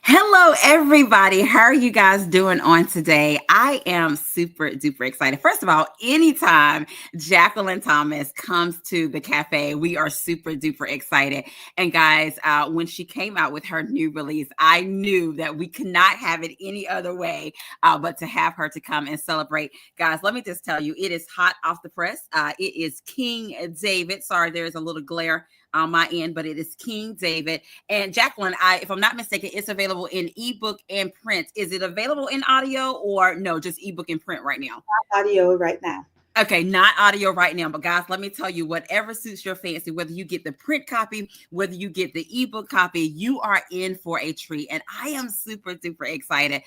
Hello, everybody. How are you guys doing on today? I am super duper excited. First of all, anytime Jacquelin Thomas comes to the cafe, we are super duper excited. And guys, when she came out with her new release, I knew that we could not have it any other way but to have her to come and celebrate. Guys, let me just tell you, it is hot off the press. It is King David. Sorry, there's a little glare on my end, but it is King David. And Jacquelin, if I'm not mistaken, it's available in ebook and print. Is it available in audio or no, just ebook and print right now? Audio right now. Okay, not audio right now, but guys, let me tell you, whatever suits your fancy, whether you get the print copy, whether you get the ebook copy, you are in for a treat. And I am super duper excited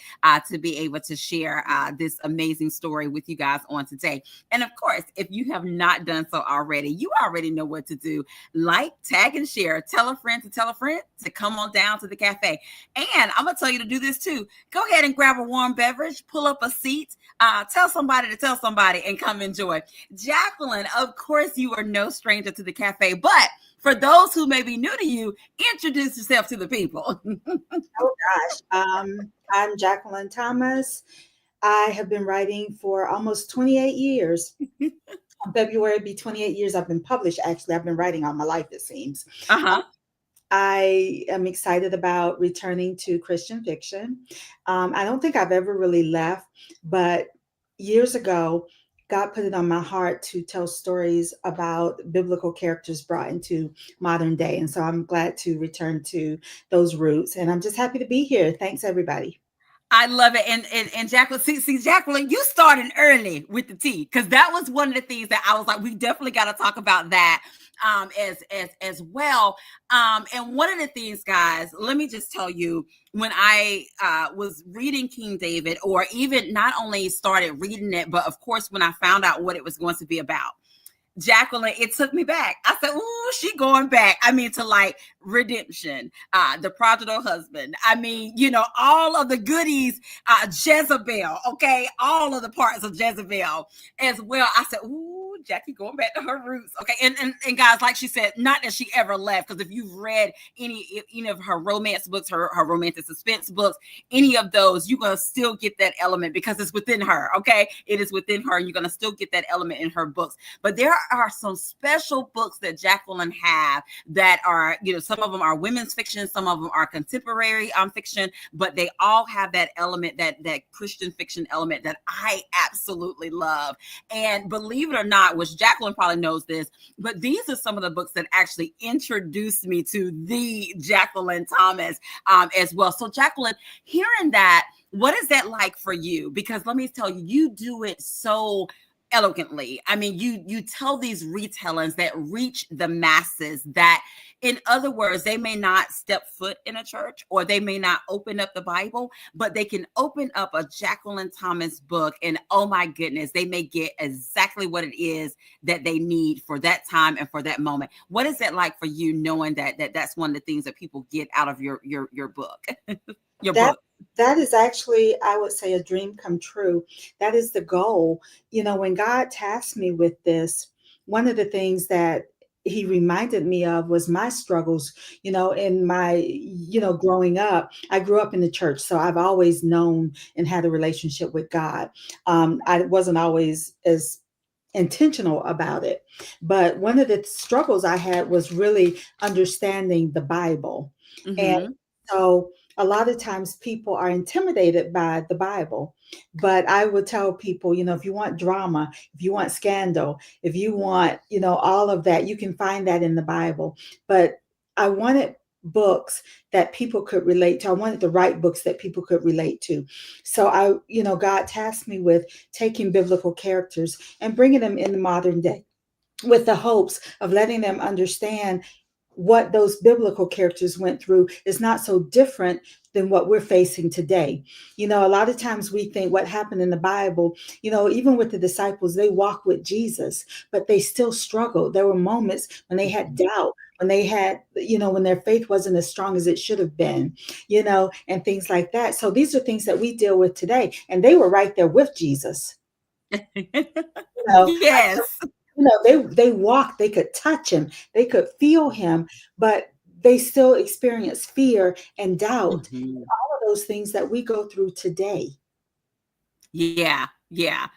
to be able to share this amazing story with you guys on today. And of course, if you have not done so already, you already know what to do. Like, tag, and share. Tell a friend to come on down to the cafe. And I'm gonna tell you to do this too. Go ahead and grab a warm beverage, pull up a seat, tell somebody to tell somebody, and come enjoy. Jacquelin, of course, you are no stranger to the cafe, but for those who may be new to you, introduce yourself to the people. Oh gosh. I'm Jacquelin Thomas. I have been writing for almost 28 years. February will be 28 years I've been published. Actually, I've been writing all my life, it seems. Uh-huh. I am excited about returning to Christian fiction. I don't think I've ever really left, but years ago, God put it on my heart to tell stories about biblical characters brought into modern day. And so I'm glad to return to those roots. And I'm just happy to be here. Thanks, everybody. I love it. And Jacquelin, see, Jacquelin, you started early with the tea, because that was one of the things that I was like, we definitely got to talk about that as well. And one of the things, guys, let me just tell you, when I was reading King David, or even not only started reading it, but of course, when I found out what it was going to be about, Jacquelin, it took me back. I said, "Ooh, she going back." I mean, to like redemption, the prodigal husband. I mean, all of the goodies, Jezebel. Okay, all of the parts of Jezebel as well. I said, "Ooh, Jackie going back to her roots." Okay, and guys, like she said, not that she ever left, because if you've read any of her romance books, her romantic suspense books, any of those, you're gonna still get that element because it's within her. Okay, it is within her, and you're gonna still get that element in her books. But there are some special books that Jacquelin have that are, some of them are women's fiction, some of them are contemporary fiction, but they all have that element, that Christian fiction element that I absolutely love. And believe it or not, which Jacquelin probably knows this, but these are some of the books that actually introduced me to the Jacquelin Thomas as well. So Jacquelin, hearing that, what is that like for you? Because let me tell you, you do it so elegantly. I mean, you tell these retellings that reach the masses, that, in other words, they may not step foot in a church, or they may not open up the Bible, but they can open up a Jacquelin Thomas book, and oh my goodness, they may get exactly what it is that they need for that time and for that moment. What is it like for you, knowing that that's one of the things that people get out of your book? Your That book. that is actually, I would say, a dream come true. That is the goal. When God tasked me with this, one of the things that he reminded me of was my struggles, in my, growing up. I grew up in the church, so I've always known and had a relationship with God. I wasn't always as intentional about it, but one of the struggles I had was really understanding the Bible. And Mm-hmm. so a lot of times people are intimidated by the Bible. But I would tell people, if you want drama, if you want scandal, if you want, all of that, you can find that in the Bible. But I wanted books that people could relate to. I wanted the right books that people could relate to. So God tasked me with taking biblical characters and bringing them in the modern day, with the hopes of letting them understand what those biblical characters went through is not so different than what we're facing today. A lot of times we think what happened in the Bible, even with the disciples, they walked with Jesus, but they still struggled. There were moments when they had doubt, when they had, when their faith wasn't as strong as it should have been, and things like that. So these are things that we deal with today. And they were right there with Jesus. You know, Yes. they walked, they could touch him, they could feel him, but they still experienced fear and doubt, Mhm. those things that we go through today. Yeah, yeah.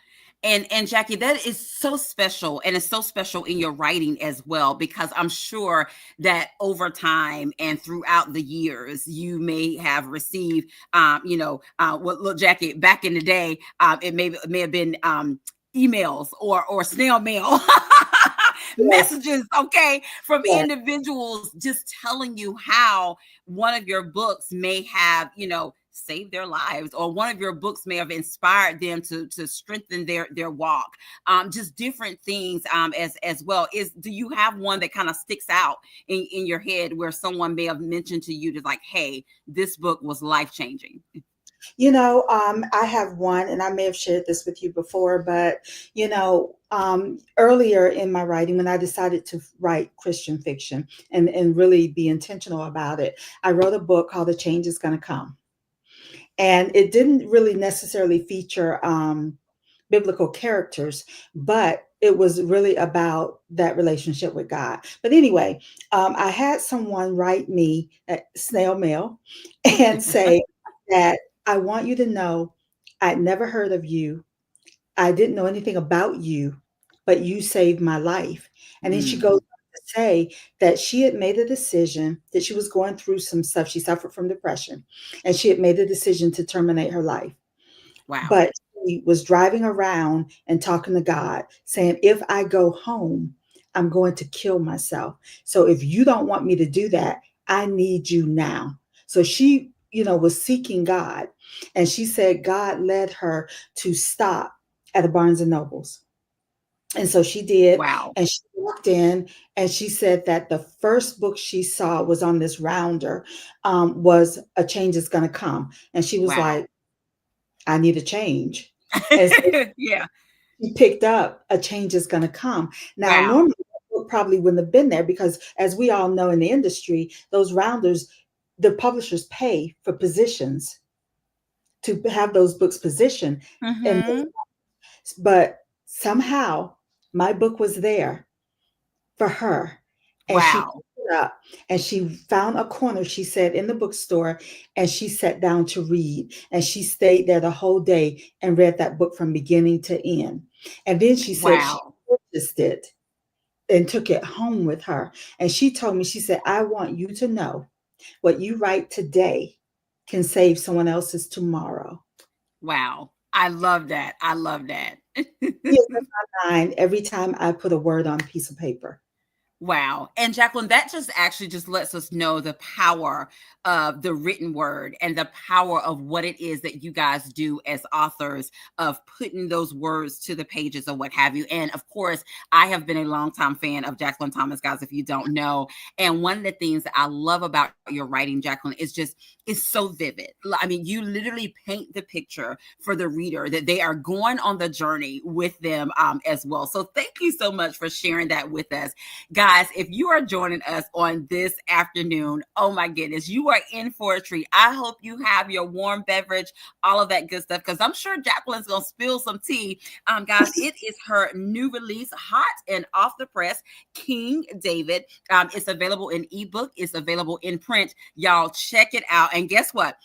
And Jackie, that is so special, and it's so special in your writing as well, because I'm sure that over time and throughout the years, you may have received, what look, Jackie, back in the day, it may have been emails or snail mail. Yes, Messages, okay, from yes. individuals just telling you how one of your books may have, saved their lives, or one of your books may have inspired them to strengthen their walk. Just different things as well. Do you have one that kind of sticks out in your head where someone may have mentioned to you, to like, hey, this book was life changing? I have one, and I may have shared this with you before, but earlier in my writing, when I decided to write Christian fiction and really be intentional about it, I wrote a book called "The Change Is Going to Come," and it didn't really necessarily feature biblical characters, but it was really about that relationship with God. But anyway, I had someone write me at snail mail and say that I want you to know I'd never heard of you. I didn't know anything about you, but you saved my life. And then she goes on Mm, to say that she had made a decision, that she was going through some stuff. She suffered from depression, and she had made a decision to terminate her life. wow. But he was driving around and talking to God, saying, if I go home, I'm going to kill myself. So if you don't want me to do that, I need you now. So she, was seeking God. And she said God led her to stop at the Barnes and Nobles. And so she did. Wow. And she walked in, and she said that the first book she saw was on this rounder, was A Change Is Going to Come. And she was Wow. like, I need a change. And so Yeah. she picked up A Change Is Going to Come. Now, Wow. normally that book probably wouldn't have been there because, as we all know in the industry, those rounders, the publishers pay for positions to have those books positioned. And Hmm. but somehow my book was there for her. And she Wow. picked it up, and she found a corner, she said, in the bookstore, and she sat down to read. And she stayed there the whole day and read that book from beginning to end. And then she said she Wow. purchased it and took it home with her. And she told me, she said, I want you to know what you write today can save someone else's tomorrow. Wow. I love that. I love that. Yes, in my mind every time I put a word on a piece of paper. Wow. And Jacqueline, that just actually just lets us know the power of the written word and the power of what it is that you guys do as authors, of putting those words to the pages or what have you. And of course, I have been a longtime fan of Jacqueline Thomas, guys, if you don't know. And one of the things that I love about your writing, Jacqueline, is just, it's so vivid. I mean, you literally paint the picture for the reader that they are going on the journey with them as well. So thank you so much for sharing that with us. Guys, if you are joining us on this afternoon, oh my goodness, you are in for a treat. I hope you have your warm beverage, all of that good stuff, because I'm sure Jacqueline's going to spill some tea. Guys, it is her new release, hot and off the press, King David. It's available in ebook. It's available in print. Y'all check it out. And guess what?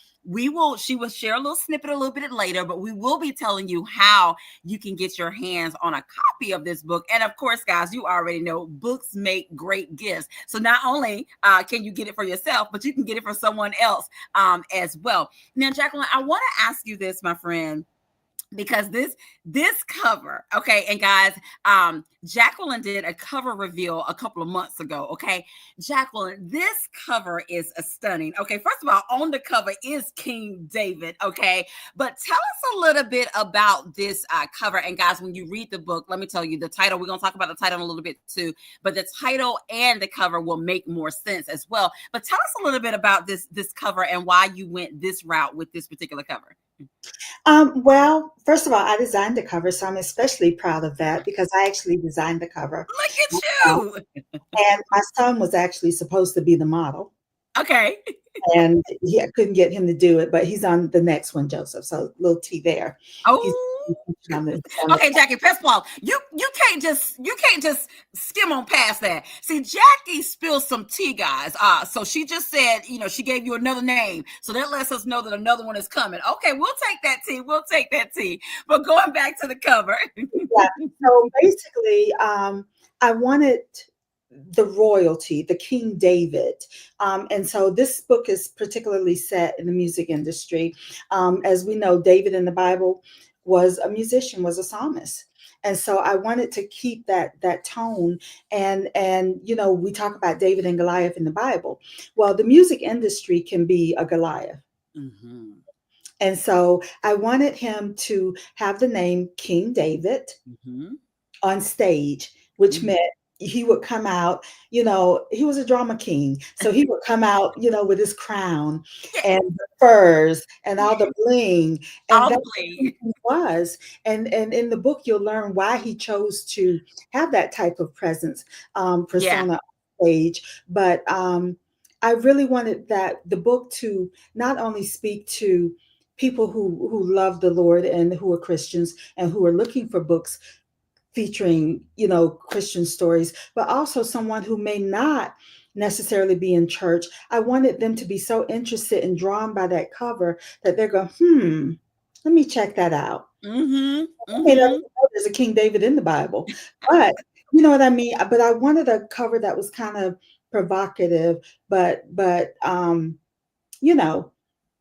She will share a little snippet a little bit later, but we will be telling you how you can get your hands on a copy of this book. And of course, guys, you already know books make great gifts. So not only can you get it for yourself, but you can get it for someone else as well. Now, Jacqueline, I want to ask you this, my friend, because this cover, okay, and guys, Jacqueline did a cover reveal a couple of months ago. Okay, Jacqueline, this cover is a stunning. Okay, first of all, on the cover is King David. Okay, but tell us a little bit about this cover. And guys, when you read the book, let me tell you the title. We're going to talk about the title in a little bit too, but the title and the cover will make more sense as well. But tell us a little bit about this cover and why you went this route with this particular cover. Well, first of all, I designed the cover, so I'm especially proud of that because I actually designed the cover. Look at myself, you. And my son was actually supposed to be the model, Okay. and I couldn't get him to do it, but he's on the next one, Joseph. So little T there. He's Oh, on this on this. Okay, Jackie, press pause. You can't just skim on past that. See, Jackie spilled some tea, guys. So she just said, she gave you another name. So that lets us know that another one is coming. Okay, we'll take that tea. We'll take that tea. But going back to the cover. Yeah. So basically, I wanted the royalty, the King David. And so this book is particularly set in the music industry. As we know, David in the Bible was a musician, was a psalmist. And so I wanted to keep that tone. And we talk about David and Goliath in the Bible. Well, the music industry can be a Goliath. Mm-hmm. And so I wanted him to have the name King David Mm-hmm. on stage, which Mm-hmm. meant he would come out, he was a drama king. So he would come out, with his crown Yeah, and the furs and all yeah. the bling. And All the that's who bling. he was. And in the book, you'll learn why he chose to have that type of presence, Yeah. persona on stage. But I really wanted the book to not only speak to people who love the Lord and who are Christians and who are looking for books featuring, Christian stories, but also someone who may not necessarily be in church. I wanted them to be so interested and drawn by that cover that they're going, let me check that out. Mm-hmm. I may not even Mm-hmm. know there's a King David in the Bible, but you know what I mean? But I wanted a cover that was kind of provocative, but you know,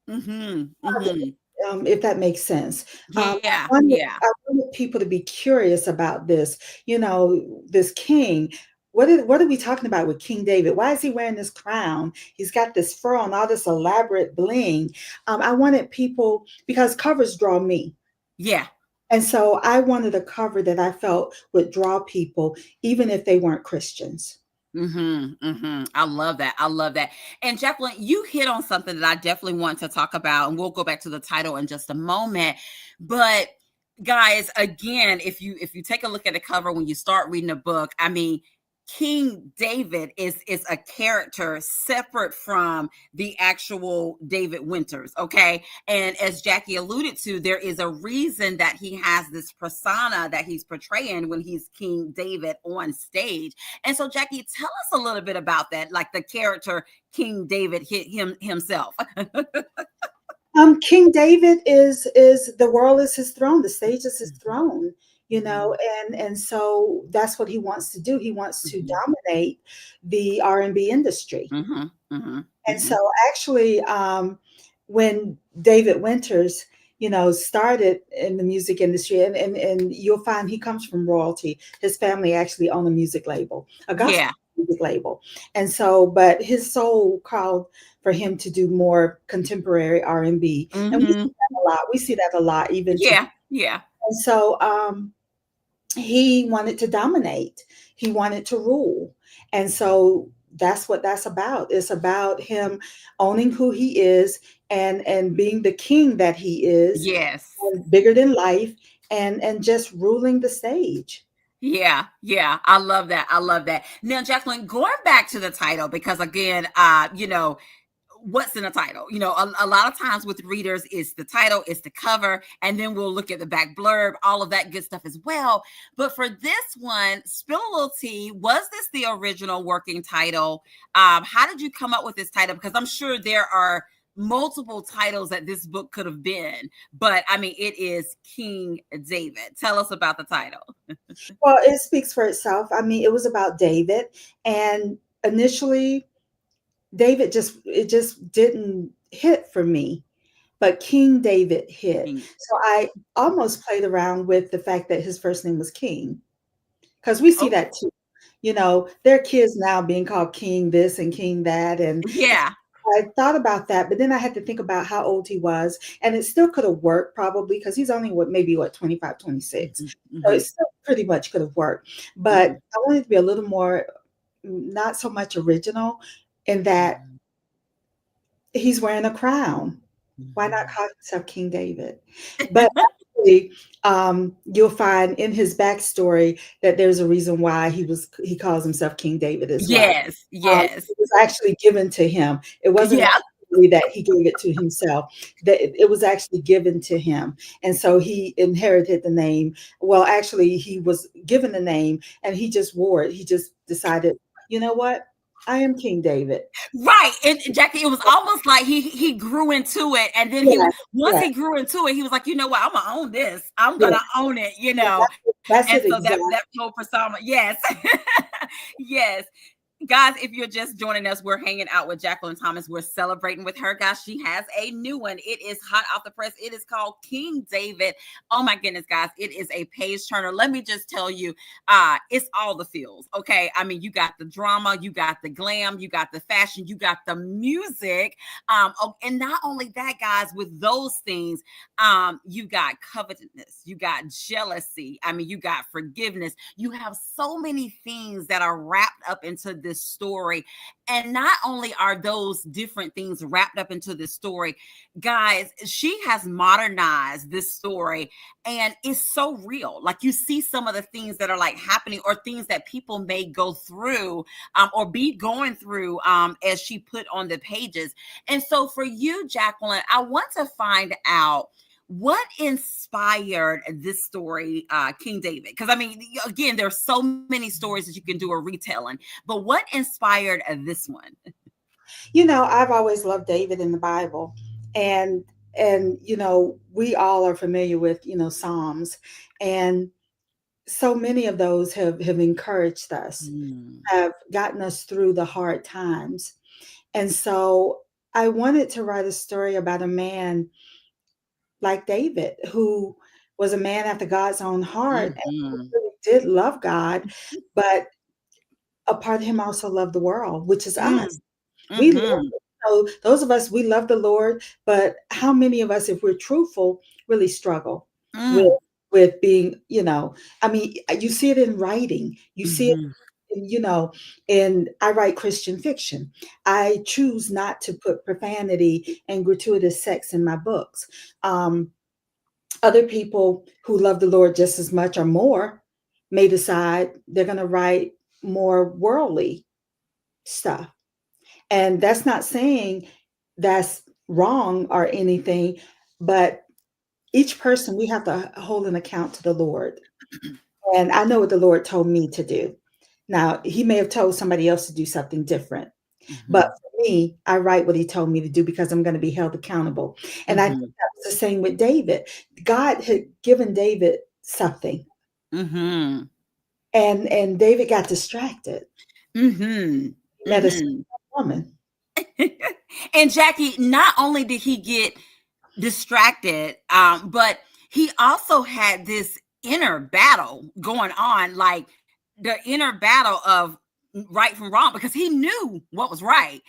Mm-hmm. Mm-hmm. if that makes sense. Yeah. Yeah. I wanted people to be curious about this, this king. What are we talking about with King David? Why is he wearing this crown? He's got this fur on, all this elaborate bling. I wanted people, because covers draw me. Yeah. And so I wanted a cover that I felt would draw people, even if they weren't Christians. Mm-hmm. Mm-hmm. I love that. I love that. And Jacqueline, you hit on something that I definitely want to talk about, and we'll go back to the title in just a moment. But guys, again, if you take a look at the cover when you start reading the book, I mean, King David is a character separate from the actual David Winters, okay? And as Jackie alluded to, there is a reason that he has this persona that he's portraying when he's King David on stage. And so, Jackie, tell us a little bit about that, like the character King David himself. King David is the world is his throne, the stage is his throne, Mhm, and so that's what he wants to do. He wants to mhm, dominate the R&B industry. mhm, mhm, And so mhm. actually, when David Winters, started in the music industry, and you'll find he comes from royalty. His family actually owned a music label, a gospel Yeah. music label. And so, but his soul called for him to do more contemporary R&B. And we see Mhm. that a lot. We see that a lot even today. Yeah. Yeah. And so he wanted to dominate. He wanted to rule. And so that's what that's about. It's about him owning who he is and being the king that he is, Yes. and bigger than life, and just ruling the stage. Yeah, yeah, I love that. I love that. Now, Jacqueline, going back to the title, because again, what's in the title? A lot of times with readers, it's the title, it's the cover, and then we'll look at the back blurb, all of that good stuff as well. But for this one, spill a little tea. Was this the original working title? How did you come up with this title? Because I'm sure there are multiple titles that this book could have been, but I mean, it is King David. Tell us about the title. Well, it speaks for itself. I mean, it was about David, and initially David just didn't hit for me, but King David hit. King. So I almost played around with the fact that his first name was King, because we see Oh, that too. There are kids now being called King this and King that, and yeah. I thought about that, but then I had to think about how old he was, and it still could have worked probably because he's only maybe 25, 26. Mhm, So it mhm, still pretty much could have worked. But mhm, I wanted to be a little more, not so much original, in that mhm, he's wearing a crown. Why not mhm. call himself King David? But actually, you'll find in his backstory that there's a reason why he calls himself King David as well. Yes, yes. It was actually given to him. It wasn't Yeah. story that he gave it to himself, that it was actually given to him. And so he inherited the name. Well, actually, he was given the name and he just wore it. He just decided, you know what? I am King David. Right. And Jackie, it was almost like he grew into it. And then Yeah, once yeah, he grew into it, he was like, you know what, I'm gonna own this. I'm yeah. gonna own it, Yeah, that's And it so that exactly. that whole persona, yes. Yes. Guys, if you're just joining us, we're hanging out with Jacquelin Thomas. We're celebrating with her. Guys, she has a new one. It is hot off the press. It is called King David. Oh my goodness, guys, it is a page turner. Let me just tell you, it's all the feels. Okay, I mean, you got the drama, you got the glam, you got the fashion, you got the music, and not only that, guys, with those things, you got covetousness, you got jealousy. I mean, you got forgiveness. You have so many things that are wrapped up into this story. And not only are those different things wrapped up into this story, guys, she has modernized this story and it's so real. Like you see some of the things that are like happening or things that people may go through or be going through as she put on the pages. And so for you, Jacquelin, I want to find out what inspired this story, King David? Because I mean, again, there's so many stories that you can do a retelling, but what inspired this one? You know, I've always loved David in the Bible. And we all are familiar with, Psalms. And so many of those have encouraged us, Mm, have gotten us through the hard times. And so I wanted to write a story about a man like David, who was a man after God's own heart and who mhm, really did love God, but a part of him also loved the world, which is us. mm, We love, mhm, those of us, we love the Lord, but how many of us, if we're truthful, really struggle with mm, being, I mean, you see it in writing, you see it mhm, in, and I write Christian fiction. I choose not to put profanity and gratuitous sex in my books. Um, Other people who love the Lord just as much or more may decide they're going to write more worldly stuff. And that's not saying that's wrong or anything, but each person, we have to hold an account to the Lord. And I know what the Lord told me to do. Now, he may have told somebody else to do something different. But mhm, for me, I write what he told me to do because I'm going to be held accountable. And I think mhm, that was the same with David. God had given David something, mhm, and David got distracted. mhm, He met a mhm. woman. And Jackie, not only did he get distracted, but he also had this inner battle going on, like the inner battle of right from wrong, because he knew what was right.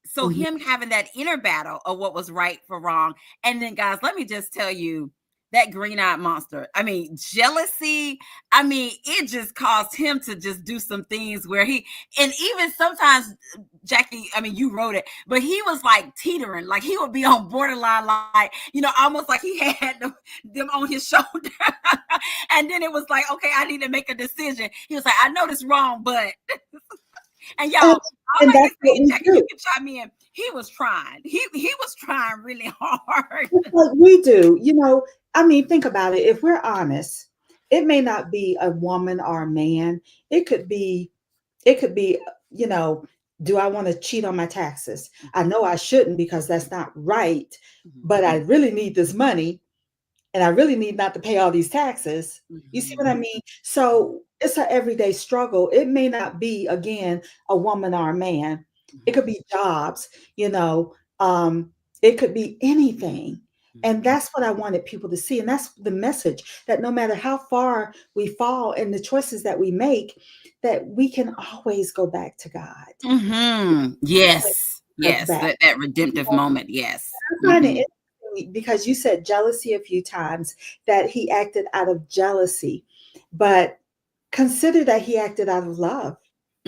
So Mhm. him having that inner battle of what was right for wrong. And then, guys, let me just tell you, that green-eyed monster, I mean, jealousy, I mean, it just caused him to just do some things where and even sometimes, Jackie, I mean, you wrote it, but he was like teetering, like he would be on borderline, like, almost like he had them on his shoulder. And then it was like, okay, I need to make a decision. He was like, I know this wrong, but, and y'all, And, all and I can that's say, what we Jackie, you do. can chime in. He was trying. He was trying really hard. It's like we do. I mean, think about it. If we're honest, it may not be a woman or a man. It could be, it could be, you know, do I want to cheat on my taxes? I know I shouldn't because that's not right, but I really need this money and I really need not to pay all these taxes. You see what I Mhm. mean? So it's an everyday struggle. It may not be, again, a woman or a man. It could Mhm. be jobs, you know, um, it could be anything. And Mhm. that's what I wanted people to see. And that's the message, that no matter how far we fall and the choices that we make, that we can always go back to God. Mhm. Yes. Us Yes. back. That redemptive moment. Yes. I find it Mhm. interesting because you said jealousy a few times, that he acted out of jealousy, but consider that he acted out of love.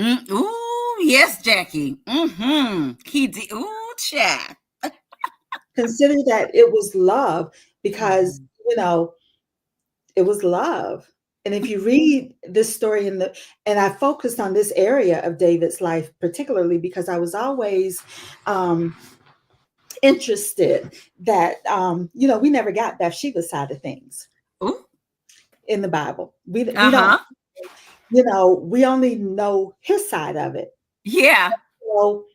Ooh, yes, Jackie. Mhm. He did. Ooh, chat. Consider that it was love because, Mhm. you know, it was love. And if you read this story and I focused on this area of David's life, particularly because I was always um, interested that, we never got Bathsheba's side of things Ooh. in the Bible. We don't, Uh-huh. we only know his side of it. Yeah. So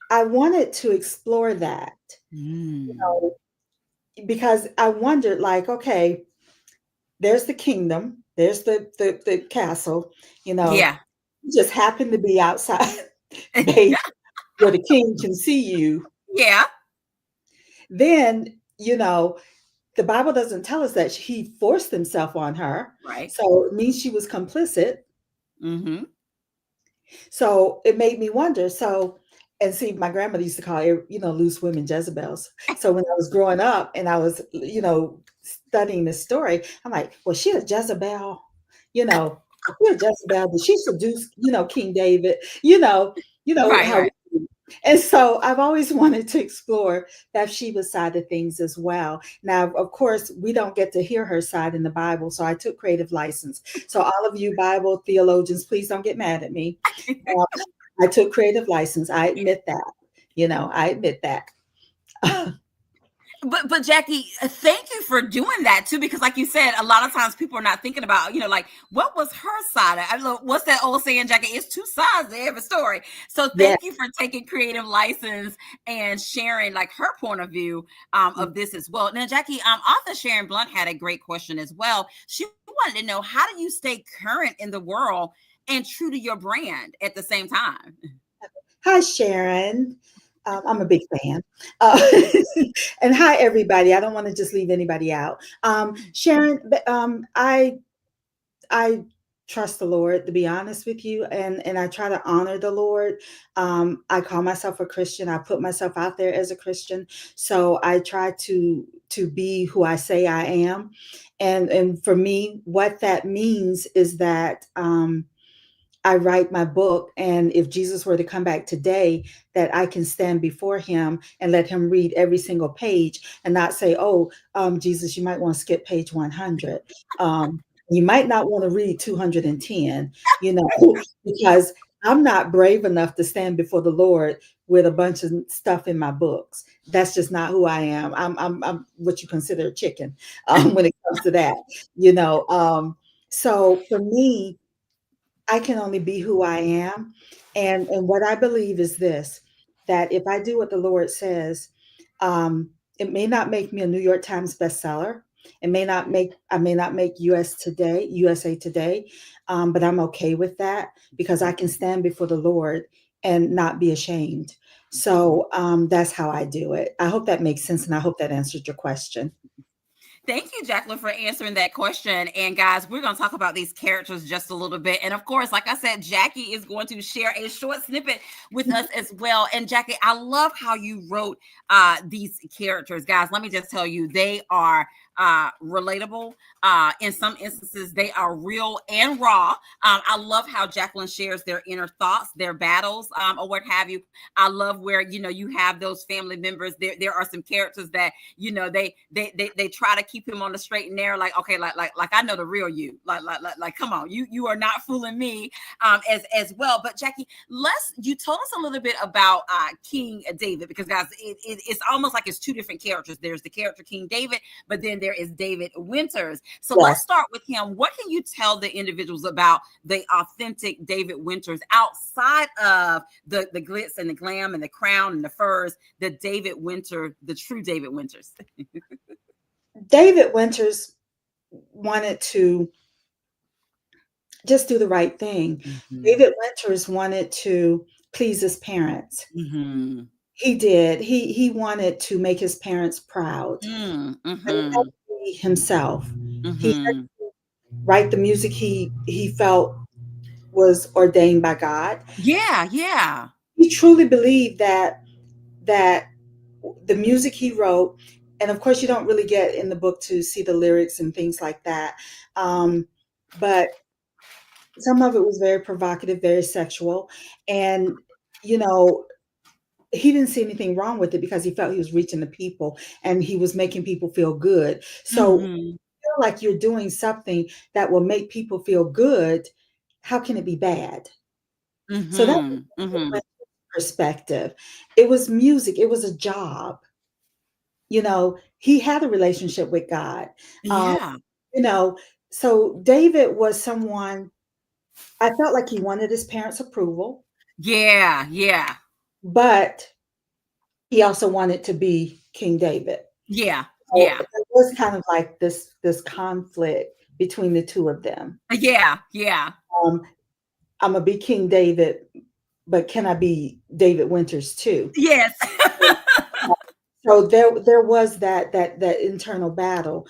I wanted to explore that, you Mm. know, because I wondered, like, okay, there's the kingdom, there's the castle, you know, Yeah. you just happen to be outside, babe, where the king can see you. Yeah. Then, the Bible doesn't tell us that he forced himself on her. Right. So it means she was complicit. Mm-hmm. So it made me wonder. So, and see, my grandmother used to call, loose women Jezebels. So when I was growing up and I was, studying this story, I'm like, well, she a Jezebel, you know, she a Jezebel, but she seduced, King David, Right, how. right. And so I've always wanted to explore Bathsheba's side of things as well. Now, of course, we don't get to hear her side in the Bible, so I took creative license. So all of you Bible theologians, please don't get mad at me. Uh, I took creative license. I admit that. I admit that. But Jackie, thank you for doing that too, because like you said, a lot of times people are not thinking about, like what was her side? What's that old saying, Jackie? It's two sides to every story. So Yeah. thank you for taking creative license and sharing like her point of view of this as well. Now, Jackie, author Sharon Blunt had a great question as well. She wanted to know, how do you stay current in the world and true to your brand at the same time? Hi, Sharon. I'm a big fan. Uh, and hi, everybody. I don't want to just leave anybody out. Sharon, I trust the Lord, to be honest with you, and I try to honor the Lord. I call myself a Christian. I put myself out there as a Christian, so I try to be who I say I am. And for me, what that means is that I write my book, and if Jesus were to come back today, that I can stand before him and let him read every single page and not say, "Oh, Jesus, you might want to skip page 100. You might not want to read 210," because I'm not brave enough to stand before the Lord with a bunch of stuff in my books. That's just not who I am. I'm what you consider a chicken when it comes to that, you know. So for me, I can only be who I am. And what I believe is this, that if I do what the Lord says, it may not make me a New York Times bestseller. I may not make USA Today, but I'm okay with that because I can stand before the Lord and not be ashamed. So that's how I do it. I hope that makes sense, and I hope that answered your question. Thank you, Jacqueline, for answering that question. And guys, we're going to talk about these characters just a little bit. And of course, like I said, Jackie is going to share a short snippet with us as well. And Jackie, I love how you wrote these characters. Guys, let me just tell you, they are relatable. In some instances, they are real and raw. I love how Jacqueline shares their inner thoughts, their battles, or what have you. I love where, you have those family members. There are some characters that, they try to keep him on the straight and narrow, like, okay, like I know the real you, like come on, you are not fooling me, as well. But Jackie, you told us a little bit about King David, because guys, it's almost like it's two different characters. There's the character King David, but then there is David Winters. So let's Yes. start with him. What can you tell the individuals about the authentic David Winters outside of the glitz and the glam and the crown and the furs, the David Winter, the true David Winters? David Winters wanted to just do the right thing. Mm-hmm. David Winters wanted to please his parents. Mm-hmm. He did. He wanted to make his parents proud. But he had Mm-hmm. to be himself. He had Mm-hmm. to write the music he felt was ordained by God. Yeah, yeah. He truly believed that the music he wrote, and of course you don't really get in the book to see the lyrics and things like that. But some of it was very provocative, very sexual, and you know, he didn't see anything wrong with it because he felt he was reaching the people and he was making people feel good. So Mm-hmm. feel like you're doing something that will make people feel good, how can it be bad? So that was Mhm. my Mhm. perspective. It was music, it was a job. He had a relationship with God. Um, Yeah. you know, so David was someone I felt like he wanted his parents' approval, Yeah. Yeah. but he also wanted to be King David. Yeah. So Yeah. it was kind of like this conflict between the two of them. Yeah. Yeah. Um, I'm gonna be King David, but can I be David Winters too? Yes. So there was that internal battle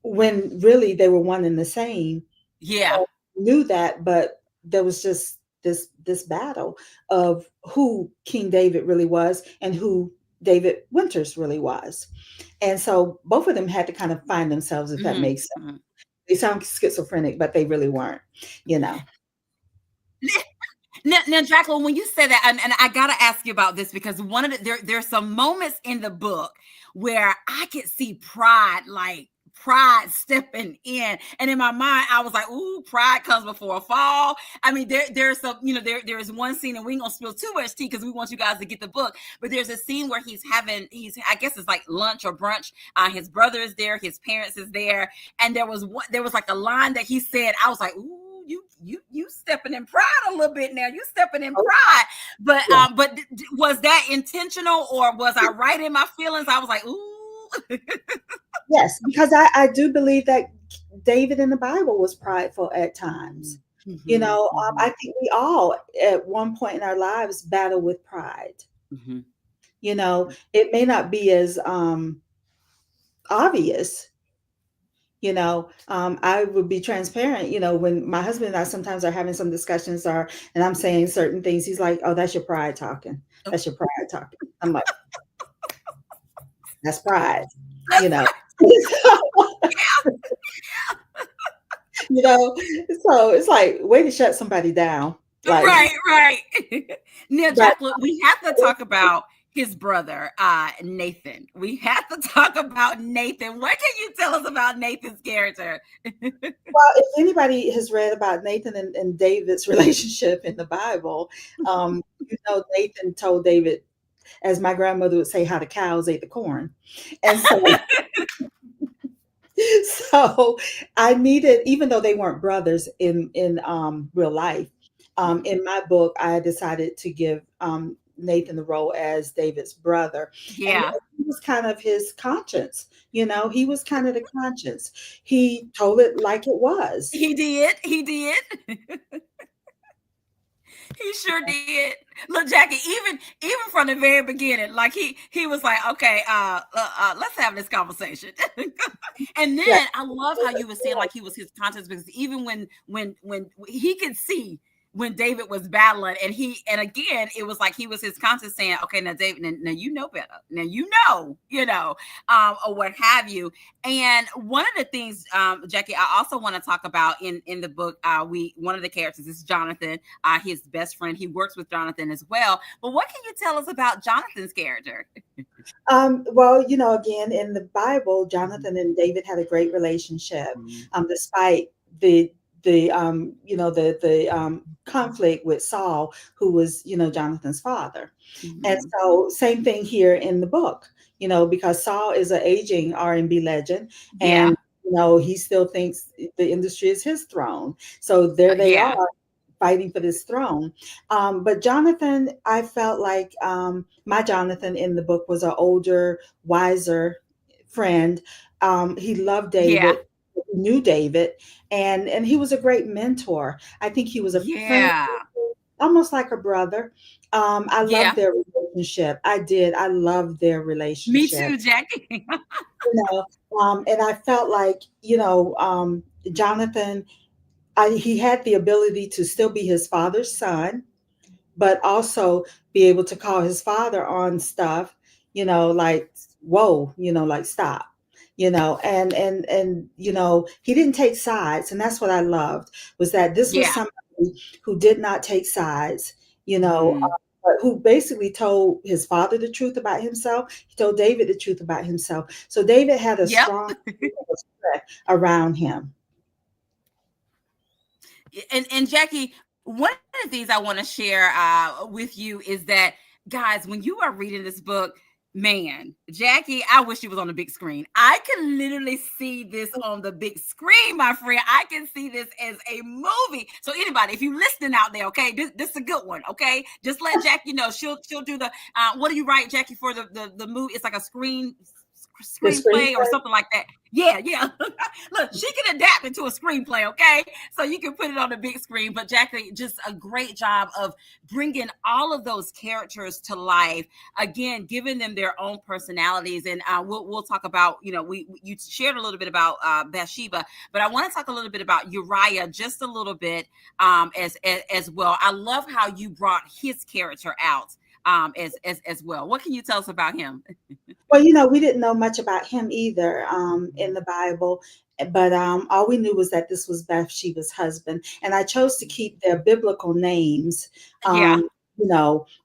when really they were one and the same. Yeah. Knew that, but there was just this battle of who King David really was and who David Winters really was. And so both of them had to kind of find themselves, if that Mhm. makes sense. Mhm. They sound schizophrenic, but they really weren't, you know. Now, Jacqueline, when you say that, and I gotta ask you about this because one of there's some moments in the book where I could see pride, like pride stepping in, and in my mind, I was like, "Ooh, pride comes before a fall." I mean, there's some, there's one scene, and we ain't gonna spill too much tea because we want you guys to get the book. But there's a scene where I guess it's like lunch or brunch. His brother is there, his parents is there, and there was like a line that he said. I was like, "Ooh." You stepping in pride a little bit now. You stepping in Oh, pride, but yeah. was that intentional or was I right in my feelings? I was like, ooh, Yes, because I do believe that David in the Bible was prideful at times. mm-hmm, I mm-hmm, think we all at one point in our lives battle with pride. mm-hmm. It may not be as obvious. I would be transparent. When my husband and I sometimes are having some discussions, and I'm saying certain things, he's like, "Oh, that's your pride talking. That's your pride talking." I'm like, "That's pride," you know. you know, so it's like way to shut somebody down. Like, Right, right. Now, but Jacqueline, we have to talk about his brother, Nathan. We have to talk about Nathan. What can you tell us about Nathan's character? well, if anybody has read about Nathan and David's relationship in the Bible, Nathan told David, as my grandmother would say, how the cows ate the corn. And so I needed, even though they weren't brothers in real life, in my book, I decided to give Nathan the role as David's brother, and Yeah, he was kind of his conscience. He was kind of the conscience. He told it like it was. he did. He did. He sure did. Look, Jackie, even from the very beginning, like he was like, okay, let's have this conversation. And Yeah, then I love how you were saying like he was his conscience because even when he could see when David was battling, and again it was like he was his conscience saying, okay, now David, now you know better, now or what have you. And one of the things, Jackie, I also want to talk about in the book, we one of the characters is Jonathan, his best friend. He works with Jonathan as well. But what can you tell us about Jonathan's character? Well, again, in the Bible, Mhm, Jonathan and David had a great relationship, mhm, despite the conflict with Saul, who was, Jonathan's father. And mhm. so, same thing here in the book, because Saul is an aging R&B legend, Yeah, and he still thinks the industry is his throne. So there they yeah, are fighting for this throne. But Jonathan, I felt like my Jonathan in the book was an older, wiser friend. He loved yeah, David, knew David, and he was a great mentor. I think he was a friend, yeah, almost like a brother. I loved yeah. their relationship. I did. I loved their Me relationship. too, Jackie. And I felt like Jonathan. He had the ability to still be his father's son, but also be able to call his father on stuff, like, whoa, like, stop, and he didn't take sides. And that's what I loved, was that this was Yeah. somebody who did not take sides, you know, Mhm. but who basically told his father the truth about himself. He told David the truth about himself. So David had a Yep. strong strength around him. And Jackie, one of the things I want to share with you is that, guys, when you are reading this book, man, Jackie, I wish she was on the big screen. I can literally see this on the big screen, my friend. I can see this as a movie. So anybody, if you listening out there, okay, this is a good one. Okay, just let Jackie know. She'll do the what do you write, Jackie, for the movie? It's like a The screenplay or screenplay. something like that. Yeah, yeah. Look, she can adapt it to a screenplay, okay? So you can put it on the big screen. But Jackie, just a great job of bringing all of those characters to life. Again, giving them their own personalities, and we'll talk about, we you shared a little bit about Bathsheba, but I want to talk a little bit about Uriah, just a little bit, as well. I love how you brought his character out as well. What can you tell us about him? Well, we didn't know much about him either in the Bible, but all we knew was that this was Bathsheba's husband. And I chose to keep their biblical names, Yeah,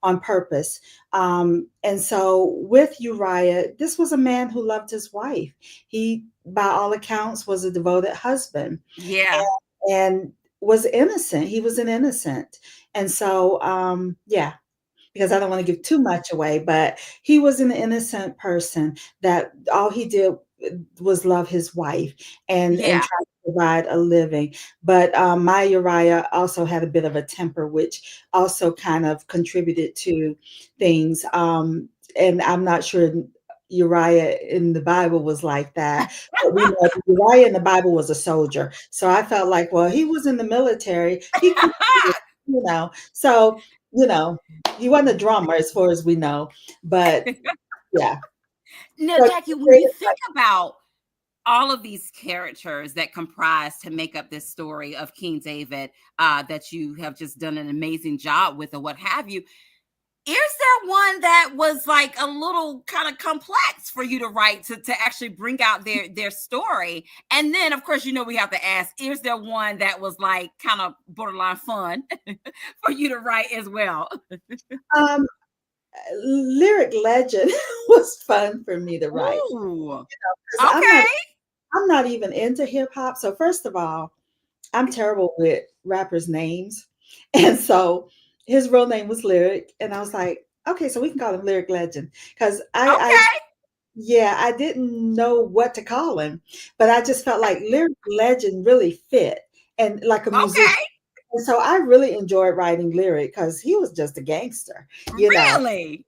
on purpose. And so with Uriah, this was a man who loved his wife. He, by all accounts, was a devoted husband yeah, and was innocent. He was an innocent. And so, yeah, because I don't want to give too much away, but he was an innocent person that all he did was love his wife and yeah. try to provide a living. But my Uriah also had a bit of a temper, which also kind of contributed to things. And I'm not sure Uriah in the Bible was like that. But we know that Uriah in the Bible was a soldier. So I felt like, well, he was in the military. He could, so, you know, he wasn't a drummer as far as we know. But yeah. Now, So Jackie, when you think about all of these characters that comprise to make up this story of King David, that you have just done an amazing job with, or what have you, is there one that was like a little kind of complex for you to write, to actually bring out their story? And then, of course, we have to ask, is there one that was like kind of borderline fun for you to write as well? um lyric legend was fun for me to write Ooh, because okay, I'm not even into hip hop. So first of all, I'm terrible with rappers' names. And so his real name was Lyric. And I was like, okay, so we can call him Lyric Legend. Because okay, yeah, I didn't know what to call him, but I just felt like Lyric Legend really fit and like a musician. okay. And so I really enjoyed writing Lyric because he was just a gangster, you know. Really?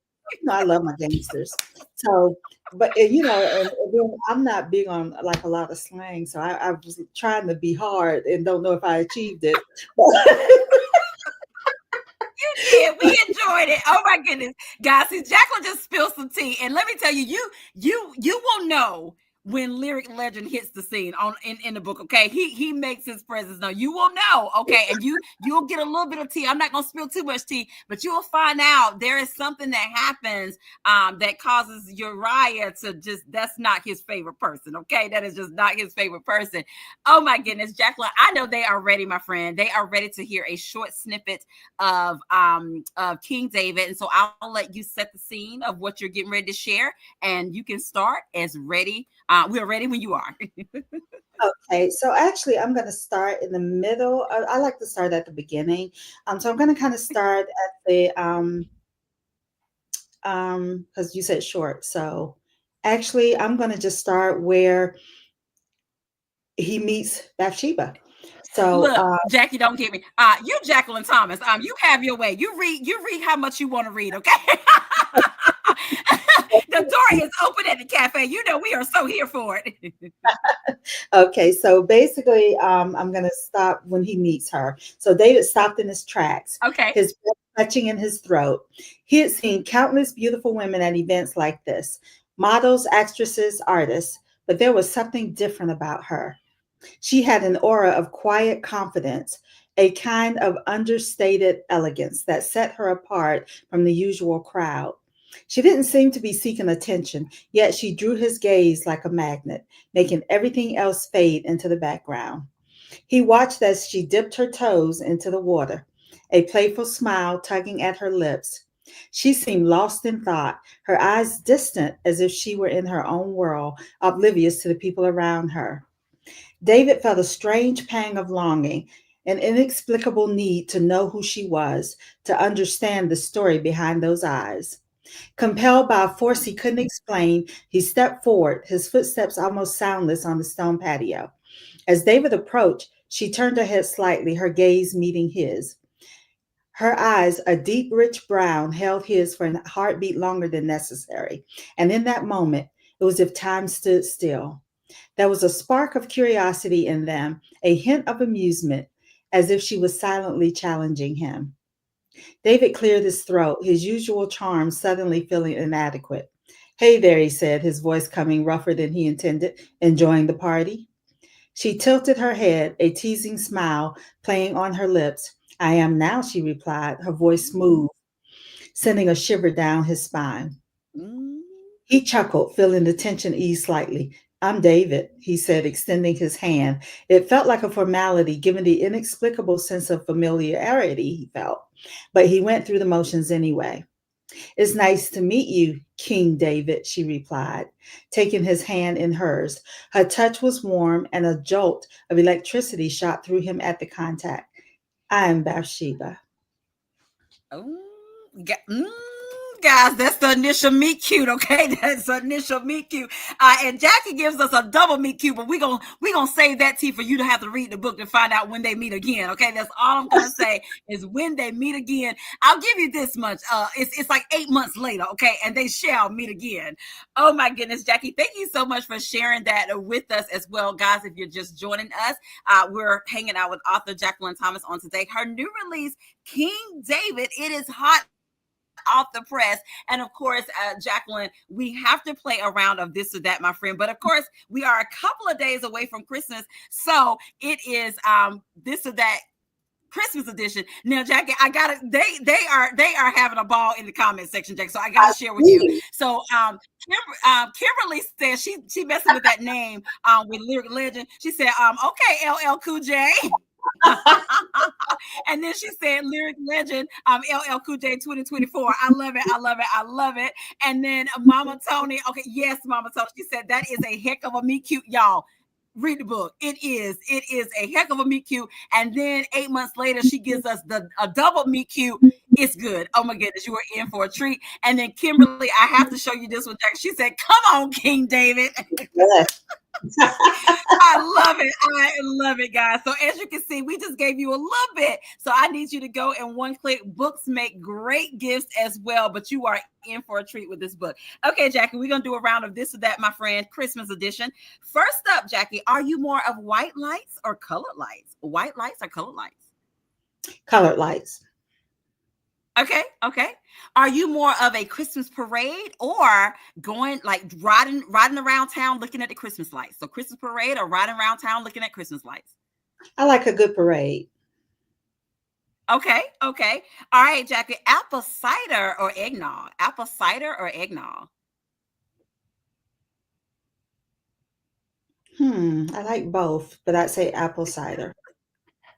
I love my gangsters. So, but and then I'm not big on like a lot of slang, so I was trying to be hard and don't know if I achieved it. You did. We enjoyed it. Oh my goodness, guys! See, Jacqueline just spilled some tea, and let me tell you, you will know when Lyric Legend hits the scene in the book. Okay, he makes his presence known. You will know. Okay, and you'll get a little bit of tea. I'm not gonna spill too much tea, but you'll find out there is something that happens that causes Uriah to just, that's not his favorite person. Okay, that is just not his favorite person. Oh my goodness, Jacqueline! I know they are ready, my friend. They are ready to hear a short snippet of King David. And so I'll let you set the scene of what you're getting ready to share, and you can start as ready. We are ready when you are. Okay, so actually, I'm going to start in the middle. I like to start at the beginning. So I'm going to kind of start at the because you said short. So actually, I'm going to just start where he meets Bathsheba. So Look, Jackie, don't get me. You Jacqueline Thomas. You have your way. You read how much you want to read, okay? The door is open at the cafe. We are so here for it. okay, so basically, I'm going to stop when he meets her. So David stopped in his tracks, Okay. his breath clutching in his throat. He had seen countless beautiful women at events like this, models, actresses, artists, but there was something different about her. She had an aura of quiet confidence, a kind of understated elegance that set her apart from the usual crowd. She didn't seem to be seeking attention, yet she drew his gaze like a magnet, making everything else fade into the background. He watched as she dipped her toes into the water, a playful smile tugging at her lips. She seemed lost in thought, her eyes distant as if she were in her own world, oblivious to the people around her. David felt a strange pang of longing, an inexplicable need to know who she was, to understand the story behind those eyes. Compelled by a force he couldn't explain, he stepped forward, his footsteps almost soundless on the stone patio. As David approached, she turned her head slightly, her gaze meeting his. Her eyes, a deep, rich brown, held his for a heartbeat longer than necessary. And in that moment, it was as if time stood still. There was a spark of curiosity in them, a hint of amusement, as if she was silently challenging him. David cleared his throat, his usual charm suddenly feeling inadequate. Hey there, he said, his voice coming rougher than he intended, enjoying the party. She tilted her head, a teasing smile playing on her lips. I am now, she replied, her voice smooth, sending a shiver down his spine. Mm. He chuckled, feeling the tension ease slightly. I'm David, he said, extending his hand. It felt like a formality, given the inexplicable sense of familiarity he felt, but he went through the motions anyway. It's nice to meet you, King David, she replied, taking his hand in hers. Her touch was warm, and a jolt of electricity shot through him at the contact. I am Bathsheba. Oh, guys, that's the initial meet cute. Okay, that's the initial meet cute. And Jackie gives us a double meet cute, but we gonna save that tea for you to have to read the book to find out when they meet again. Okay, that's all I'm gonna say is when they meet again. I'll give you this much. It's like 8 months later. Okay, and they shall meet again. Oh my goodness, Jackie, thank you so much for sharing that with us as well, guys. If you're just joining us, we're hanging out with author Jacquelin Thomas on today. Her new release, King David. It is hot off the press. And of course, Jacquelin, we have to play a round of this or that, my friend. But of course, we are a couple of days away from Christmas. So it is this or that Christmas edition. Now, Jackie, I gotta they are having a ball in the comment section, Jackie. So I gotta I share with you. see. So Kimberly says she messing with that name with Lyric Legend. She said, okay, LL Cool J. And then she said Lyric Legend, LL Cool J 2024. I love it. I love it. I love it. And then Mama Tony. Okay, yes, Mama Tony. She said that is a heck of a meet cute, y'all. Read the book. It is. It is a heck of a meet cute. And then 8 months later, she gives us a double meet cute. It's good. Oh my goodness, you are in for a treat. And then Kimberly, I have to show you this one, Jack. She said, "Come on, King David." Yes. I love it. I love it, guys. So as you can see, we just gave you a little bit. So I need you to go and one click. Books make great gifts as well, but you are in for a treat with this book. Okay, Jackie, we're gonna do a round of this or that, my friend, Christmas edition. First up, Jackie, are you more of white lights or colored lights? White lights or colored lights? Colored lights. Okay, okay. Are you more of a Christmas parade or going like riding around town looking at the Christmas lights? So Christmas parade or riding around town looking at Christmas lights? I like a good parade. Okay, okay. All right, Jackie. Apple cider or eggnog? Apple cider or eggnog? I like both, but I'd say apple cider.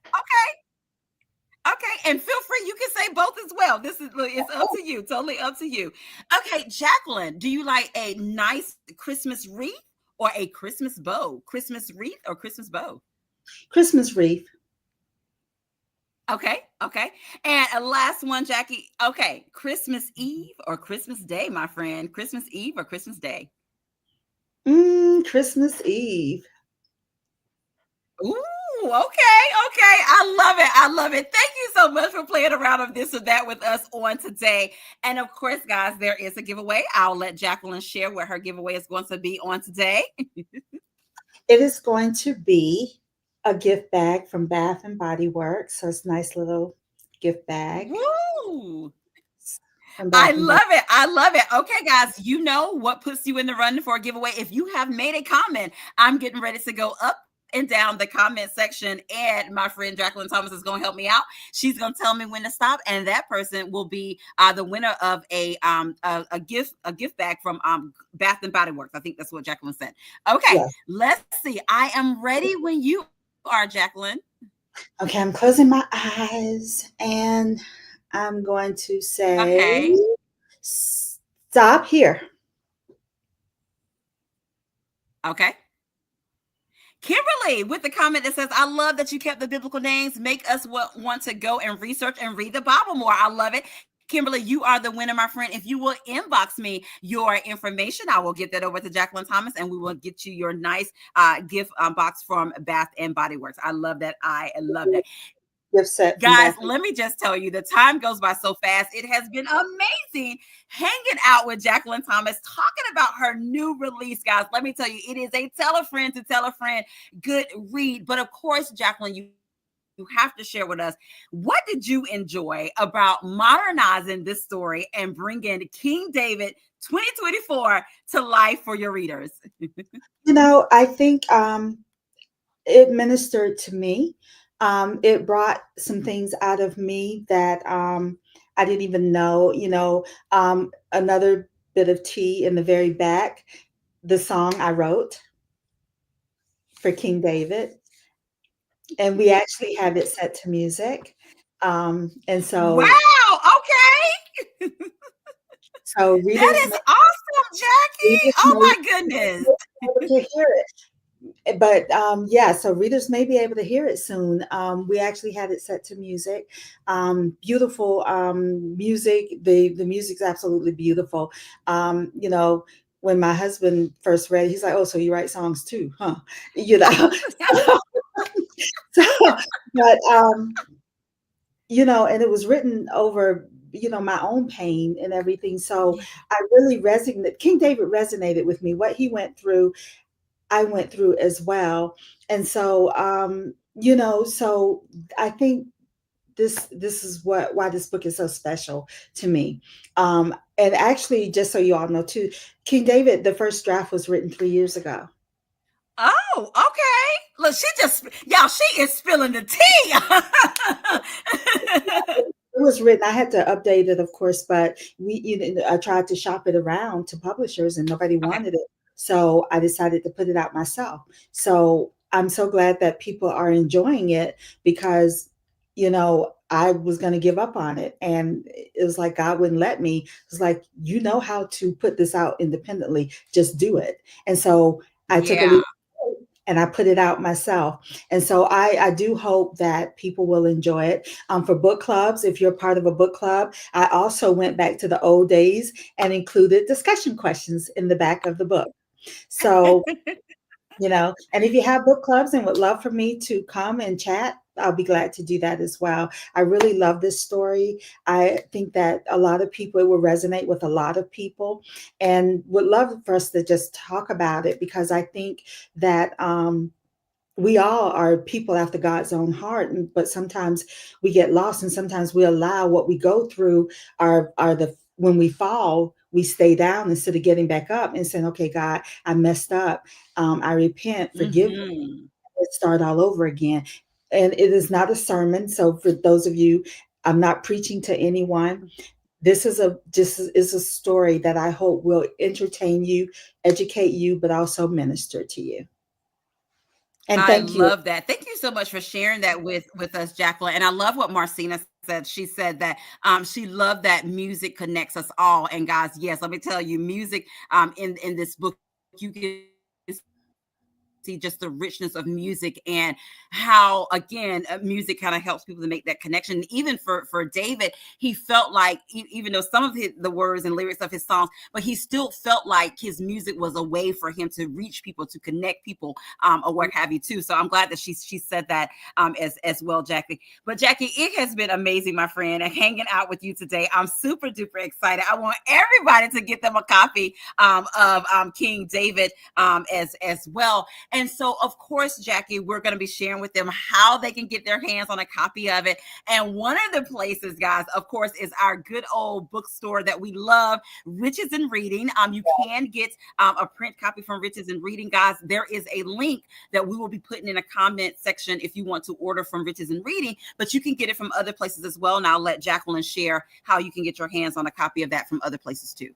Okay, okay. And feel free, you can say both as well. This is look, it's up to you, totally up to you. Okay, Jacqueline, do you like a nice Christmas wreath or a Christmas bow? Christmas wreath or Christmas bow? Christmas wreath. Okay, okay. And a last one, Jackie. Okay, Christmas Eve or Christmas Day, my friend? Christmas Eve or Christmas Day? Christmas Eve. Ooh, okay, okay. I love it. I love it. Thank you so much for playing around of this or that with us on today. And of course, guys, there is a giveaway. I'll let Jacqueline share what her giveaway is going to be on today. It is going to be a gift bag from Bath and Body Works. So it's a nice little gift bag Woo! from I Bath and Body. love it. I love it. Okay, guys, you know what puts you in the running for a giveaway. If you have made a comment, I'm getting ready to go up and down the comment section, and my friend Jacqueline Thomas is going to help me out. She's going to tell me when to stop, and that person will be the winner of a gift bag from Bath and Body Works. I think that's what Jacqueline said. Okay, Yes. let's see. I am ready when you are, Jacqueline. Okay, I'm closing my eyes and I'm going to say Okay. stop here. Okay. Kimberly with the comment that says, I love that you kept the biblical names. Make us want to go and research and read the Bible more. I love it. Kimberly, you are the winner, my friend. If you will inbox me your information, I will get that over to Jacquelin Thomas and we will get you your nice gift box from Bath and Body Works. I love that. I love that. Gift set from Guys, Bath. let me just tell you, the time goes by so fast. It has been amazing hanging out with Jacquelin Thomas, talking about her new release, guys. Let me tell you, it is a tell a friend to tell a friend good read. But of course, Jacquelin, you have to share with us, what did you enjoy about modernizing this story and bringing King David 2024 to life for your readers? I think it ministered to me. It brought some things out of me that I didn't even know. Another bit of tea in the very back, the song I wrote for King David, and we actually have it set to music. And so, Wow. Okay. so That readers is awesome, Jackie. readers Oh may my be goodness. able to hear it. But yeah, so readers may be able to hear it soon. We actually had it set to music, beautiful music. The music's absolutely beautiful. When my husband first read it, he's like, "Oh, so you write songs too, huh?" You know. So, but and it was written over my own pain and everything. So Yeah. I really resonated. King David resonated with me. What he went through, I went through as well. And so so I think this is why this book is so special to me. And actually, just so you all know too, King David, the first draft was written 3 years ago. Oh, okay. Look, y'all, she is spilling the tea. It was written. I had to update it, of course, but I tried to shop it around to publishers, and nobody Okay. wanted it. So I decided to put it out myself. So I'm so glad that people are enjoying it because, I was going to give up on it, and it was like God wouldn't let me. It's like you know how to put this out independently, just do it. And so I took a Yeah. leap and I put it out myself. And so I do hope that people will enjoy it. For book clubs, if you're part of a book club, I also went back to the old days and included discussion questions in the back of the book. So, and if you have book clubs and would love for me to come and chat, I'll be glad to do that as well. I really love this story. I think that a lot of people, it will resonate with a lot of people, and would love for us to just talk about it because I think that we all are people after God's own heart, but sometimes we get lost, and sometimes we allow what we go through are the when we fall, we stay down instead of getting back up and saying, "Okay, God, I messed up. I repent. Forgive me. Hmm. Let's start all over again." And it is not a sermon, so for those of you, I'm not preaching to anyone. This is a story that I hope will entertain you, educate you, but also minister to you. And I thank you. love that. Thank you so much for sharing that with us, Jacqueline. And I love what Marcina said. She said that she loved that music connects us all. And guys, yes, let me tell you, music in this book, you can see just the richness of music and how again music kind of helps people to make that connection. Even for David, he felt like even though some of the words and lyrics of his songs, but he still felt like his music was a way for him to reach people, to connect people, or what have you too. So I'm glad that she said that as well, Jackie. But Jackie, it has been amazing, my friend, and hanging out with you today. I'm super duper excited. I want everybody to get them a copy of King David as well. And so, of course, Jackie, we're going to be sharing with them how they can get their hands on a copy of it. And one of the places, guys, of course, is our good old bookstore that we love, Riches and Reading. You can get a print copy from Riches and Reading, guys. There is a link that we will be putting in a comment section if you want to order from Riches and Reading, but you can get it from other places as well. And I'll let Jacqueline share how you can get your hands on a copy of that from other places too.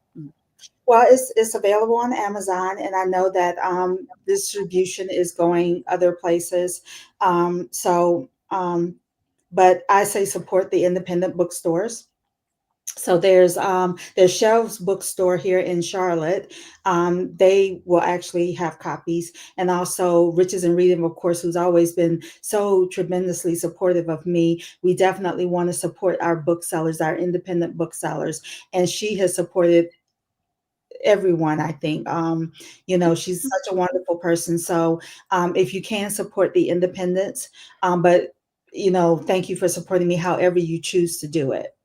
Well, it's available on Amazon, and I know that distribution is going other places. So, but I say support the independent bookstores. So there's Shelves Bookstore here in Charlotte. They will actually have copies, and also Riches and Reading, of course, who's always been so tremendously supportive of me. We definitely want to support our booksellers, our independent booksellers, and she has supported everyone. I think, she's such a wonderful person. So if you can support the independents, but thank you for supporting me, however you choose to do it.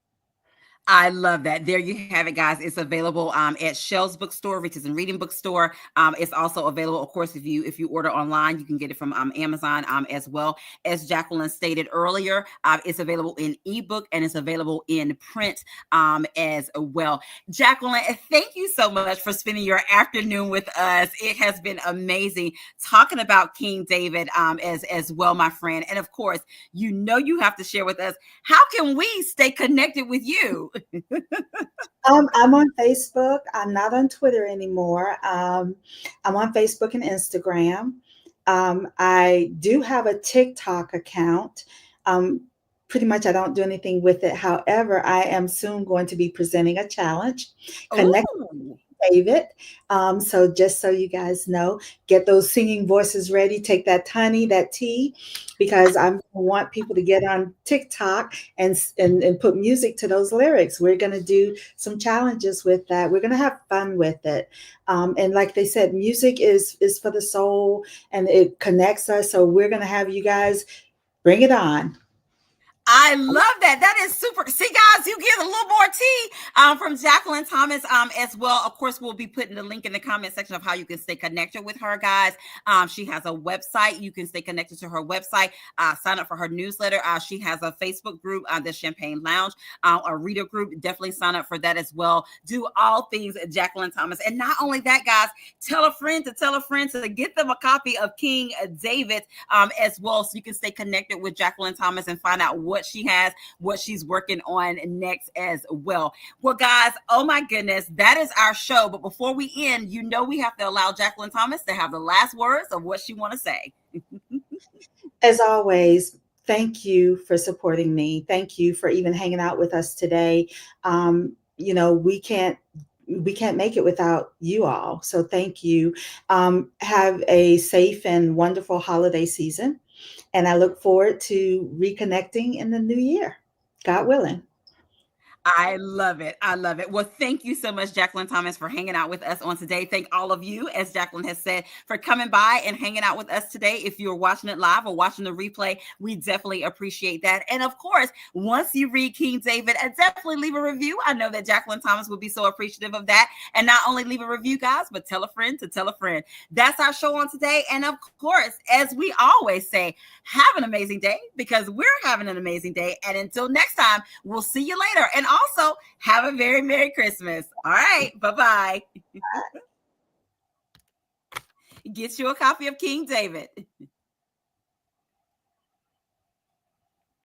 I love that. There you have it, guys. It's available at Shell's Bookstore, Riches and Reading Bookstore. It's also available, of course, if you order online, you can get it from Amazon as well. As Jacquelin stated earlier, it's available in ebook and it's available in print as well. Jacquelin, thank you so much for spending your afternoon with us. It has been amazing talking about King David as well, my friend. And of course, you have to share with us, how can we stay connected with you? I'm on Facebook. I'm not on Twitter anymore. I'm on Facebook and Instagram. I do have a TikTok account. Um, Pretty much, I don't do anything with it. However, I am soon going to be presenting a challenge. Connect Oh, David. So just so you guys know, get those singing voices ready. Take that honey, that tea, because I want people to get on TikTok and put music to those lyrics. We're going to do some challenges with that. We're going to have fun with it. And like they said, music is for the soul and it connects us. So we're going to have you guys bring it on. I love that. That is super. See, guys, you get a little more tea from Jacquelin Thomas as well. Of course, we'll be putting the link in the comment section of how you can stay connected with her, guys. She has a website. You can stay connected to her website. Sign up for her newsletter. She has a Facebook group, the Champagne Lounge, a reader group. Definitely sign up for that as well. Do all things Jacquelin Thomas. And not only that, guys, tell a friend to get them a copy of King David as well, so you can stay connected with Jacquelin Thomas and find out what she has, what she's working on next as well. Well, guys, oh my goodness, that is our show. But before we end, we have to allow Jacquelin Thomas to have the last words of what she want to say. As always, thank you for supporting me. Thank you for even hanging out with us today. We can't make it without you all. So thank you. Have a safe and wonderful holiday season. And I look forward to reconnecting in the new year, God willing. I love it. I love it. Well, thank you so much, Jacquelin Thomas, for hanging out with us on today. Thank all of you, as Jacquelin has said, for coming by and hanging out with us today. If you're watching it live or watching the replay, we definitely appreciate that. And of course, once you read King David, definitely leave a review. I know that Jacquelin Thomas would be so appreciative of that. And not only leave a review, guys, but tell a friend to tell a friend. That's our show on today. And of course, as we always say, have an amazing day, because we're having an amazing day. And until next time, we'll see you later. And also, have a very Merry Christmas. All right. Bye-bye. Get you a copy of King David.